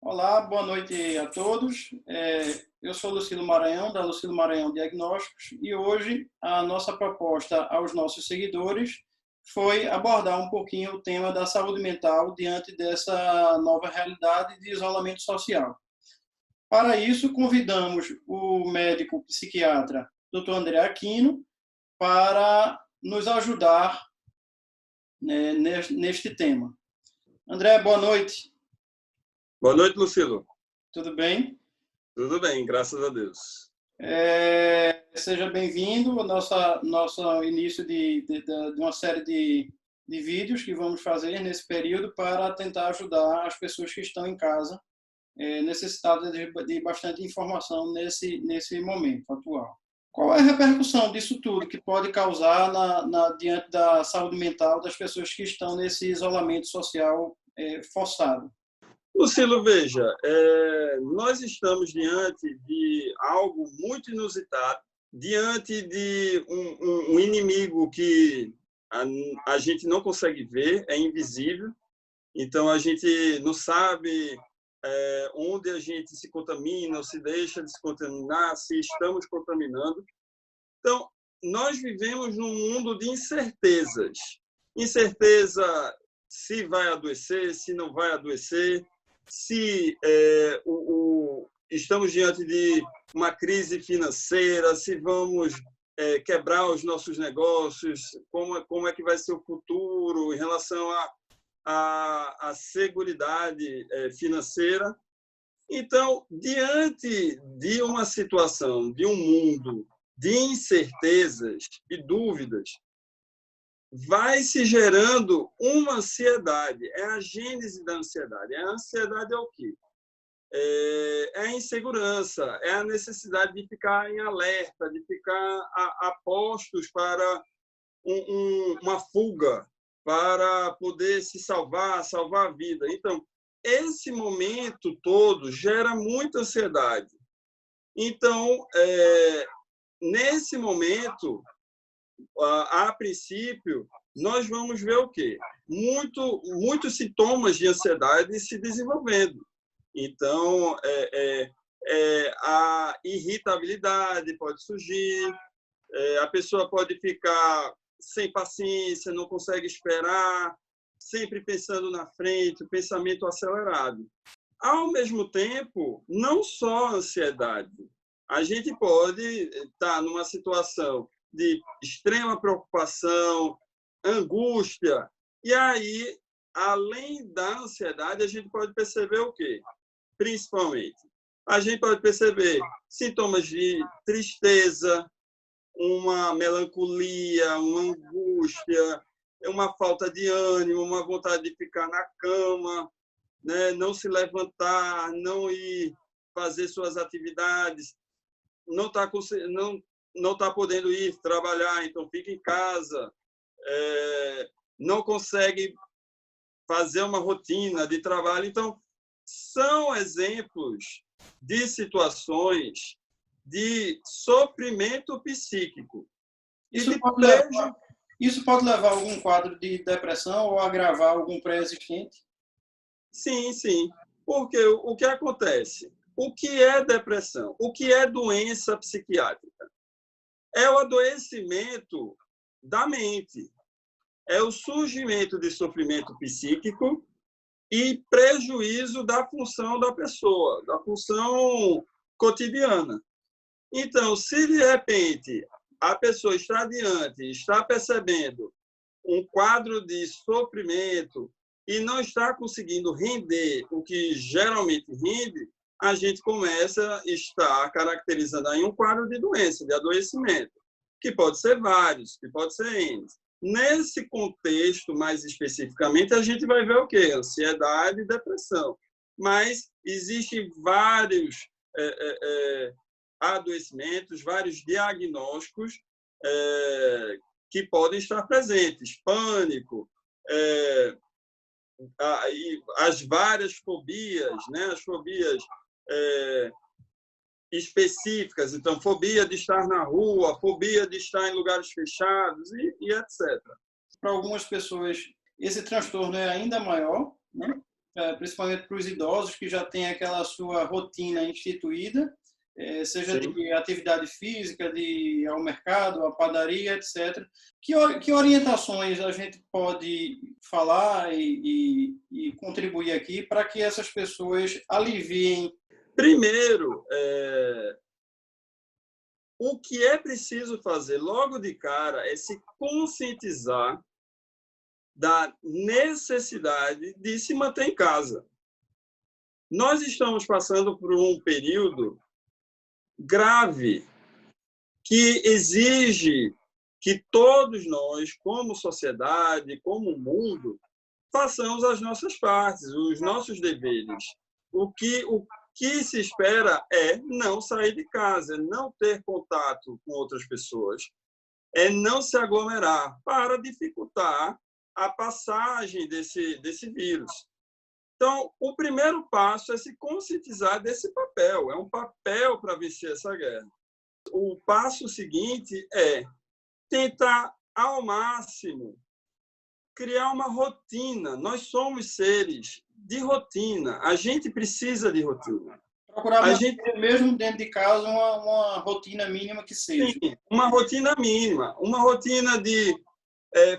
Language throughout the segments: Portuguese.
Olá, boa noite a todos. Eu sou Lucilo Maranhão, da Lucilo Maranhão Diagnósticos, e hoje a nossa proposta aos nossos seguidores foi abordar um pouquinho o tema da saúde mental diante dessa nova realidade de isolamento social. Para isso, convidamos o médico psiquiatra Dr. André Aquino para nos ajudar, né, neste tema. André, boa noite. Boa noite, Lucilo. Tudo bem? Tudo bem, graças a Deus. Seja bem-vindo ao nosso início de uma série de vídeos que vamos fazer nesse período para tentar ajudar as pessoas que estão em casa, necessitadas de bastante informação nesse momento atual. Qual é a repercussão disso tudo que pode causar diante da saúde mental das pessoas que estão nesse isolamento social forçado? Lucilo, veja, nós estamos diante de algo muito inusitado, diante de um inimigo que a gente não consegue ver, é invisível, então a gente não sabe onde a gente se contamina ou se deixa de se contaminar, se estamos contaminando. Então, nós vivemos num mundo de incertezas. Incerteza se vai adoecer, se não vai adoecer, se estamos diante de uma crise financeira, se vamos quebrar os nossos negócios, como é que vai ser o futuro em relação à seguridade financeira. Então, diante de uma situação, de um mundo de incertezas e dúvidas, vai se gerando uma ansiedade. É a gênese da ansiedade. A ansiedade é o quê? É a insegurança, é a necessidade de ficar em alerta, de ficar a postos para uma fuga, para poder se salvar a vida. Então, esse momento todo gera muita ansiedade. Então, nesse momento, a princípio, nós vamos ver o quê? Muitos sintomas de ansiedade se desenvolvendo. Então, a irritabilidade pode surgir, a pessoa pode ficar sem paciência, não consegue esperar, sempre pensando na frente, o pensamento acelerado. Ao mesmo tempo, não só a ansiedade. A gente pode estar numa situação de extrema preocupação, angústia. E aí, além da ansiedade, a gente pode perceber o quê? Principalmente, a gente pode perceber sintomas de tristeza, uma melancolia, uma angústia, uma falta de ânimo, uma vontade de ficar na cama, né? Não se levantar, não ir fazer suas atividades, não está podendo ir trabalhar, então fica em casa, não consegue fazer uma rotina de trabalho. Então, são exemplos de situações de sofrimento psíquico. Isso pode levar a algum quadro de depressão ou agravar algum pré-existente? Sim, sim. Porque o que acontece? O que é depressão? O que é doença psiquiátrica? É o adoecimento da mente. É o surgimento de sofrimento psíquico e prejuízo da função da pessoa, da função cotidiana. Então, se de repente a pessoa está diante, está percebendo um quadro de sofrimento e não está conseguindo render o que geralmente rende, a gente começa a estar caracterizando aí um quadro de doença, de adoecimento, que pode ser vários, que pode ser N. Nesse contexto, mais especificamente, a gente vai ver o quê? Ansiedade e depressão. Mas existem vários adoecimentos, vários diagnósticos que podem estar presentes. Pânico, as várias fobias, né? As fobias específicas, então, fobia de estar na rua, fobia de estar em lugares fechados e etc. Para algumas pessoas, esse transtorno é ainda maior, né? principalmente para os idosos que já têm aquela sua rotina instituída, seja Sim. de atividade física, de ir ao mercado, à padaria, etc. Que orientações a gente pode falar e contribuir aqui para que essas pessoas aliviem? Primeiro, o que é preciso fazer logo de cara é se conscientizar da necessidade de se manter em casa. Nós estamos passando por um período grave que exige que todos nós, como sociedade, como mundo, façamos as nossas partes, os nossos deveres. O que se espera é não sair de casa, é não ter contato com outras pessoas, é não se aglomerar para dificultar a passagem desse vírus. Então, o primeiro passo é se conscientizar desse papel, é um papel para vencer essa guerra. O passo seguinte é tentar, ao máximo, criar uma rotina. Nós somos seres de rotina, a gente precisa de rotina. Procurar manter, mesmo dentro de casa, uma rotina mínima que seja. Sim, uma rotina mínima, uma rotina de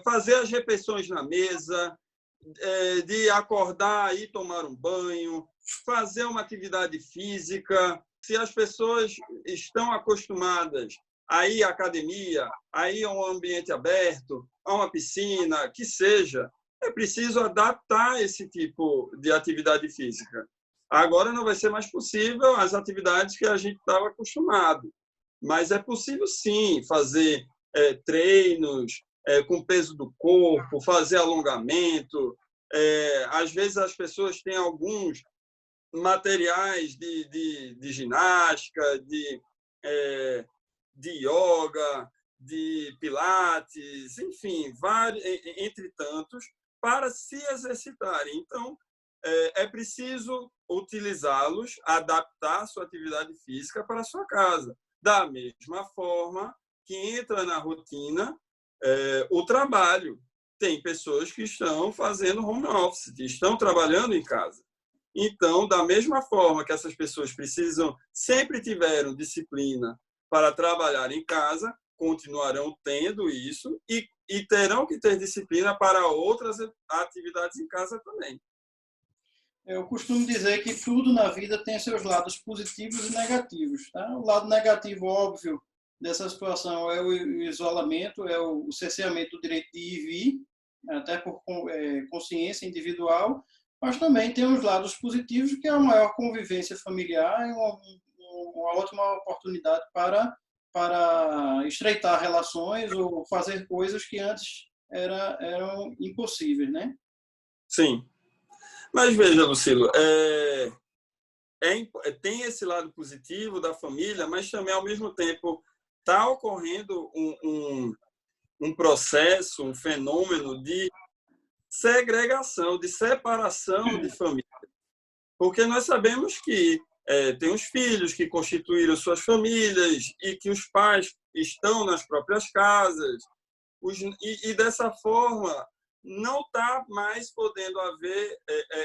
fazer as refeições na mesa, de acordar e tomar um banho, fazer uma atividade física. Se as pessoas estão acostumadas a ir à academia, a ir a um ambiente aberto, a uma piscina, que seja, é preciso adaptar esse tipo de atividade física. Agora não vai ser mais possível as atividades que a gente estava acostumado, mas é possível sim fazer treinos com peso do corpo, fazer alongamento. Às vezes as pessoas têm alguns materiais de ginástica, de yoga, de pilates, enfim, entre tantos, para se exercitarem. Então, é preciso utilizá-los, adaptar a sua atividade física para a sua casa. Da mesma forma que entra na rotina o trabalho. Tem pessoas que estão fazendo home office, que estão trabalhando em casa. Então, da mesma forma que essas pessoas sempre tiveram disciplina para trabalhar em casa, continuarão tendo isso e terão que ter disciplina para outras atividades em casa também. Eu costumo dizer que tudo na vida tem seus lados positivos e negativos. Tá? O lado negativo, óbvio, dessa situação é o isolamento, é o cerceamento do direito de ir e vir, até por consciência individual, mas também tem os lados positivos, que é a maior convivência familiar e uma ótima oportunidade para estreitar relações ou fazer coisas que antes eram impossíveis, né? Sim. Mas veja, Lucilo, tem esse lado positivo da família, mas também, ao mesmo tempo, está ocorrendo um processo, um fenômeno de segregação, de separação de família. Porque nós sabemos que tem os filhos que constituíram suas famílias e que os pais estão nas próprias casas. E dessa forma, não está mais podendo haver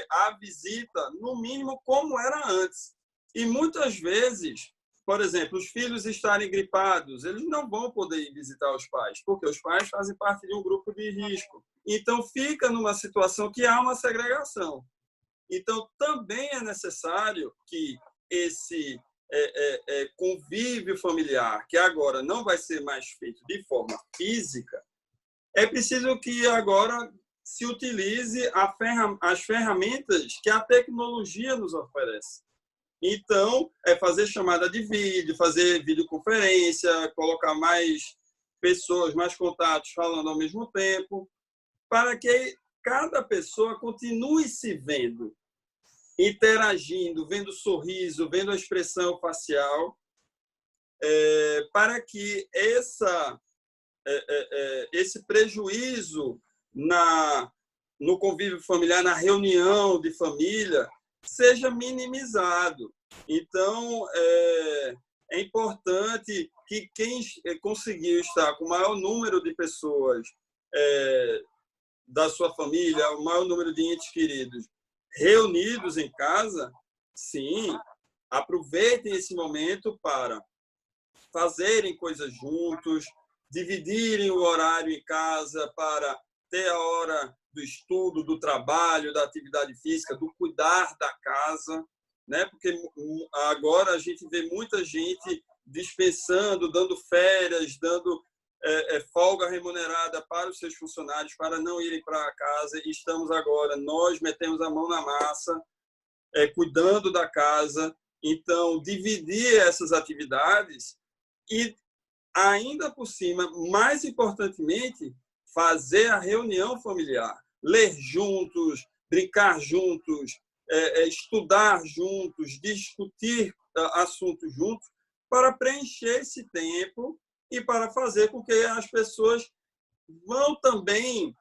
a visita, no mínimo, como era antes. E muitas vezes, por exemplo, os filhos estarem gripados, eles não vão poder ir visitar os pais, porque os pais fazem parte de um grupo de risco. Então, fica numa situação que há uma segregação. Então, também é necessário que esse convívio familiar, que agora não vai ser mais feito de forma física, é preciso que agora se utilize as ferramentas que a tecnologia nos oferece. Então, fazer chamada de vídeo, fazer videoconferência, colocar mais pessoas, mais contatos falando ao mesmo tempo, para que cada pessoa continue se vendo, interagindo, vendo sorriso, vendo a expressão facial, para que esse prejuízo no convívio familiar, na reunião de família, seja minimizado. Então, é importante que quem conseguiu estar com o maior número de pessoas da sua família, o maior número de entes queridos, reunidos em casa, sim, aproveitem esse momento para fazerem coisas juntos, dividirem o horário em casa para ter a hora do estudo, do trabalho, da atividade física, do cuidar da casa, né? Porque agora a gente vê muita gente dispensando, dando férias, dando folga remunerada para os seus funcionários para não irem para casa. E estamos agora, nós metemos a mão na massa, cuidando da casa. Então, dividir essas atividades e, ainda por cima, mais importantemente, fazer a reunião familiar, ler juntos, brincar juntos, estudar juntos, discutir assuntos juntos, para preencher esse tempo e para fazer com que as pessoas vão também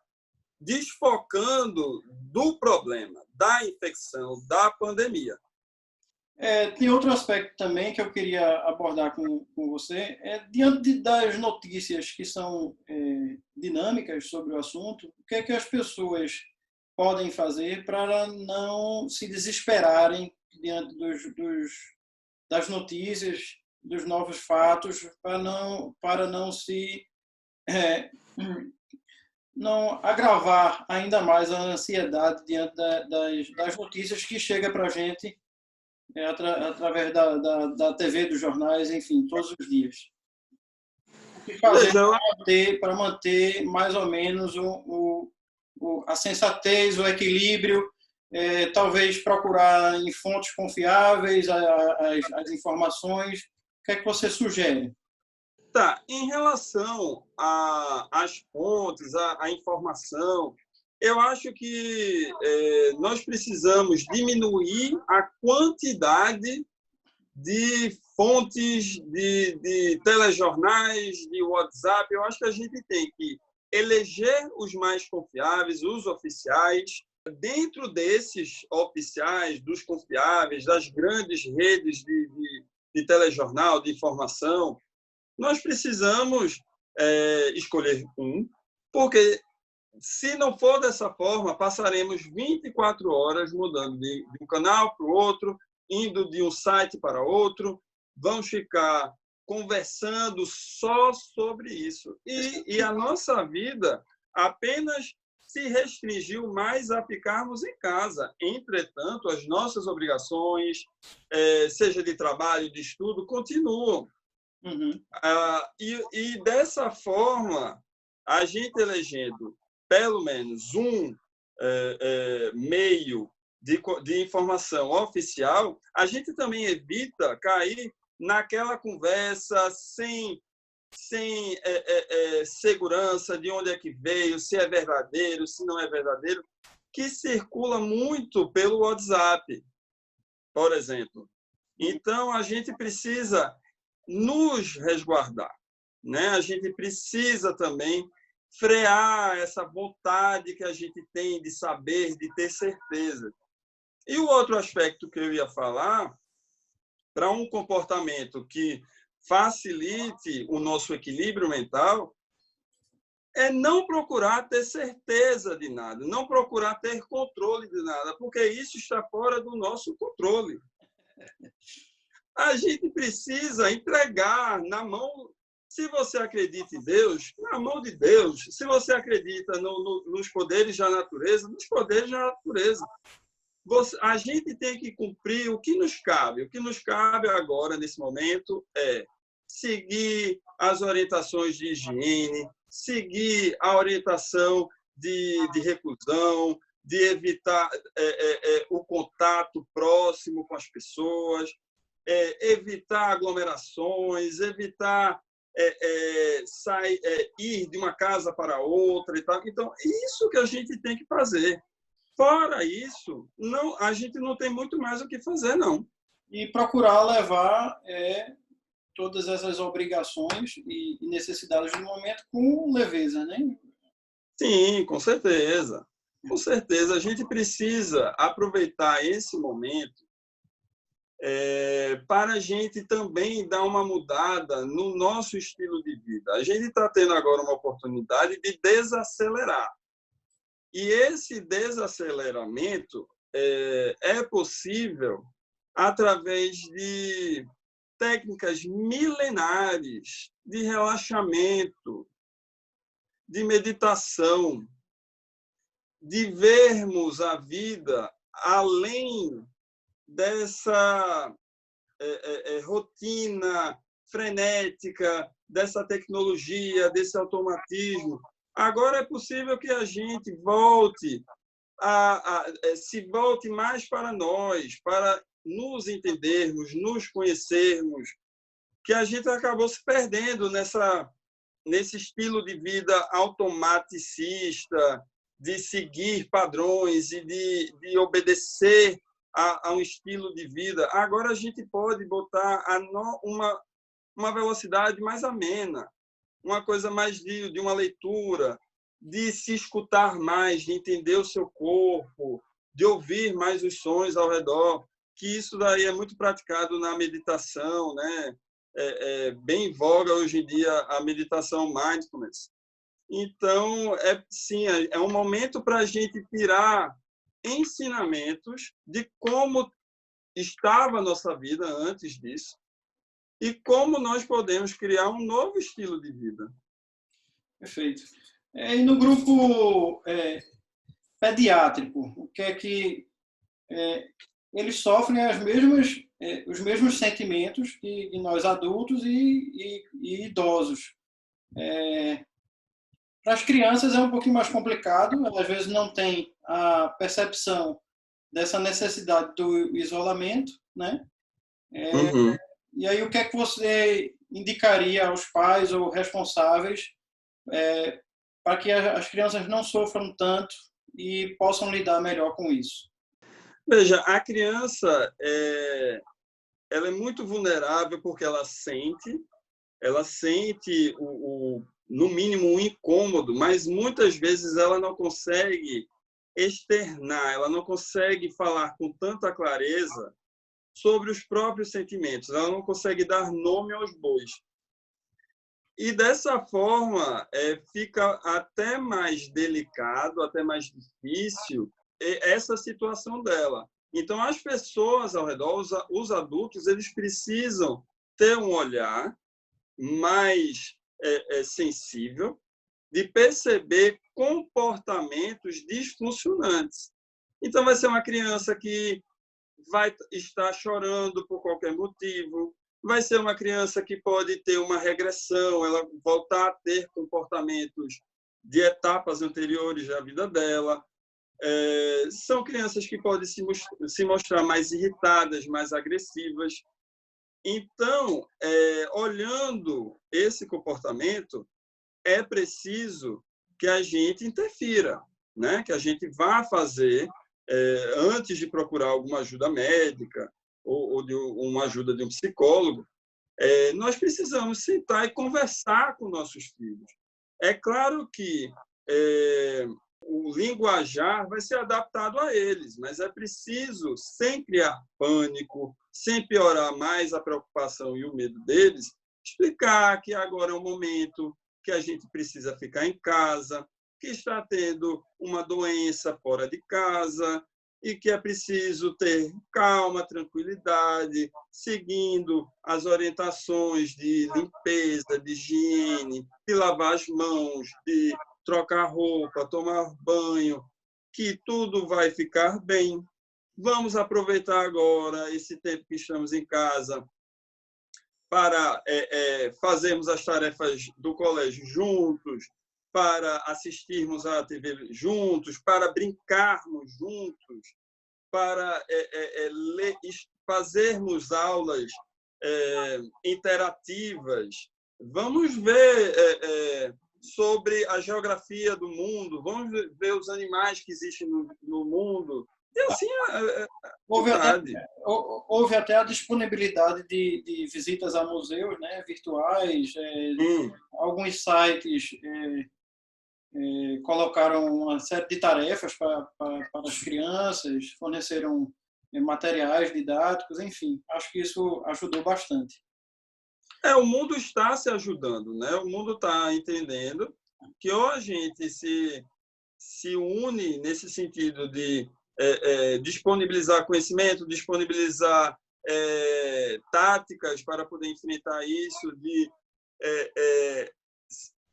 desfocando do problema, da infecção, da pandemia. Tem outro aspecto também que eu queria abordar com você. Diante das notícias que são dinâmicas sobre o assunto, o que é que as pessoas podem fazer para não se desesperarem diante das notícias, dos novos fatos, para não se não agravar ainda mais a ansiedade diante das notícias que chega para a gente através da TV, dos jornais, enfim, todos os dias. O que fazer para manter mais ou menos a sensatez, o equilíbrio, talvez procurar em fontes confiáveis as informações. O que é que você sugere? Tá, em relação às fontes, à informação, eu acho que nós precisamos diminuir a quantidade de fontes de telejornais, de WhatsApp. Eu acho que a gente tem que eleger os mais confiáveis, os oficiais. Dentro desses oficiais, dos confiáveis, das grandes redes de telejornal, de informação, nós precisamos escolher um, porque se não for dessa forma, passaremos 24 horas mudando de um canal para o outro, indo de um site para outro, vamos ficar conversando só sobre isso. E a nossa vida apenas se restringiu mais a ficarmos em casa. Entretanto, as nossas obrigações, seja de trabalho, de estudo, continuam. Uhum. E dessa forma, a gente elegendo pelo menos um meio de informação oficial, a gente também evita cair naquela conversa sem segurança de onde é que veio, se é verdadeiro, se não é verdadeiro, que circula muito pelo WhatsApp, por exemplo. Então, a gente precisa nos resguardar, né? A gente precisa também frear essa vontade que a gente tem de saber, de ter certeza. E o outro aspecto que eu ia falar, para um comportamento que facilite o nosso equilíbrio mental, é não procurar ter certeza de nada, não procurar ter controle de nada, porque isso está fora do nosso controle. A gente precisa entregar na mão. Se você acredita em Deus, na mão de Deus. Se você acredita nos poderes da natureza, nos poderes da natureza. A gente tem que cumprir o que nos cabe. O que nos cabe agora, nesse momento, é seguir as orientações de higiene, seguir a orientação de reclusão, de evitar o contato próximo com as pessoas, evitar aglomerações, evitar ir de uma casa para outra e tal. Então, isso que a gente tem que fazer. Fora isso, a gente não tem muito mais o que fazer, não. E procurar levar todas essas obrigações e necessidades do momento com leveza, né? Sim, com certeza. Com certeza. A gente precisa aproveitar esse momento para a gente também dar uma mudada no nosso estilo de vida. A gente está tendo agora uma oportunidade de desacelerar. E esse desaceleramento é possível através de técnicas milenares de relaxamento, de meditação, de vermos a vida além dessa rotina frenética, dessa tecnologia, desse automatismo. Agora é possível que a gente se volte mais para nós, para nos entendermos, nos conhecermos, que a gente acabou se perdendo nesse estilo de vida automaticista, de seguir padrões e de obedecer a um estilo de vida. Agora a gente pode botar uma velocidade mais amena, uma coisa mais de uma leitura, de se escutar mais, de entender o seu corpo, de ouvir mais os sons ao redor, que isso daí é muito praticado na meditação, né? É bem em voga hoje em dia a meditação mindfulness. Então, sim, é um momento para a gente tirar ensinamentos de como estava a nossa vida antes disso e como nós podemos criar um novo estilo de vida. Perfeito. E no grupo pediátrico, o que é que eles sofrem os mesmos sentimentos de nós adultos e idosos. Para as crianças é um pouquinho mais complicado, às vezes não tem a percepção dessa necessidade do isolamento, né? Uhum. E aí o que é que você indicaria aos pais ou responsáveis para que as crianças não sofram tanto e possam lidar melhor com isso? Veja, a criança ela é muito vulnerável porque ela sente no mínimo um incômodo, mas muitas vezes ela não consegue externar, ela não consegue falar com tanta clareza sobre os próprios sentimentos, ela não consegue dar nome aos bois. E dessa forma fica até mais delicado, até mais difícil essa situação dela. Então, as pessoas ao redor, os adultos, eles precisam ter um olhar mais sensível de perceber comportamentos disfuncionantes. Então, vai ser uma criança que vai estar chorando por qualquer motivo, vai ser uma criança que pode ter uma regressão, ela voltar a ter comportamentos de etapas anteriores da vida dela. São crianças que podem se mostrar mais irritadas, mais agressivas. Então, olhando esse comportamento, é preciso que a gente interfira, né? Que a gente vá fazer, antes de procurar alguma ajuda médica ou de uma ajuda de um psicólogo, nós precisamos sentar e conversar com nossos filhos. É claro que o linguajar vai ser adaptado a eles, mas é preciso, sem criar pânico, sem piorar mais a preocupação e o medo deles, explicar que agora é um momento que a gente precisa ficar em casa, que está tendo uma doença fora de casa e que é preciso ter calma, tranquilidade, seguindo as orientações de limpeza, de higiene, de lavar as mãos, de trocar roupa, tomar banho, que tudo vai ficar bem. Vamos aproveitar agora esse tempo que estamos em casa para fazermos as tarefas do colégio juntos, para assistirmos à TV juntos, para brincarmos juntos, para fazermos aulas interativas. Vamos ver sobre a geografia do mundo, vamos ver os animais que existem no mundo. E assim, houve até a disponibilidade de visitas a museus, né, virtuais. Alguns sites colocaram uma série de tarefas para as crianças, forneceram materiais didáticos, enfim. Acho que isso ajudou bastante. O mundo está se ajudando, né? O mundo está entendendo que ou a gente se une nesse sentido de disponibilizar conhecimento, disponibilizar táticas para poder enfrentar isso, de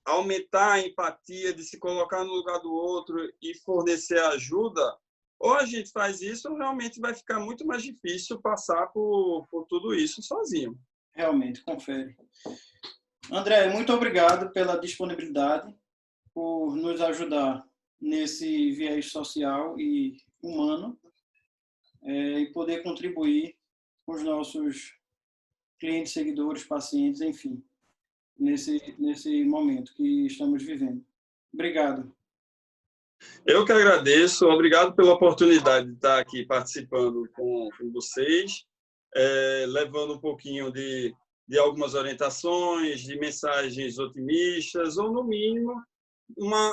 aumentar a empatia, de se colocar no lugar do outro e fornecer ajuda, ou a gente faz isso, ou realmente vai ficar muito mais difícil passar por tudo isso sozinho. Realmente, confere. André, muito obrigado pela disponibilidade, por nos ajudar nesse viés social e humano, e poder contribuir com os nossos clientes, seguidores, pacientes, enfim, nesse momento que estamos vivendo. Obrigado. Eu que agradeço, obrigado pela oportunidade de estar aqui participando com vocês, levando um pouquinho de algumas orientações, de mensagens otimistas, ou, no mínimo,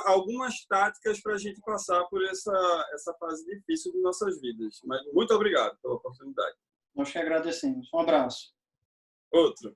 algumas táticas para a gente passar por essa fase difícil de nossas vidas. Mas muito obrigado pela oportunidade. Nós que agradecemos. Um abraço. Outro.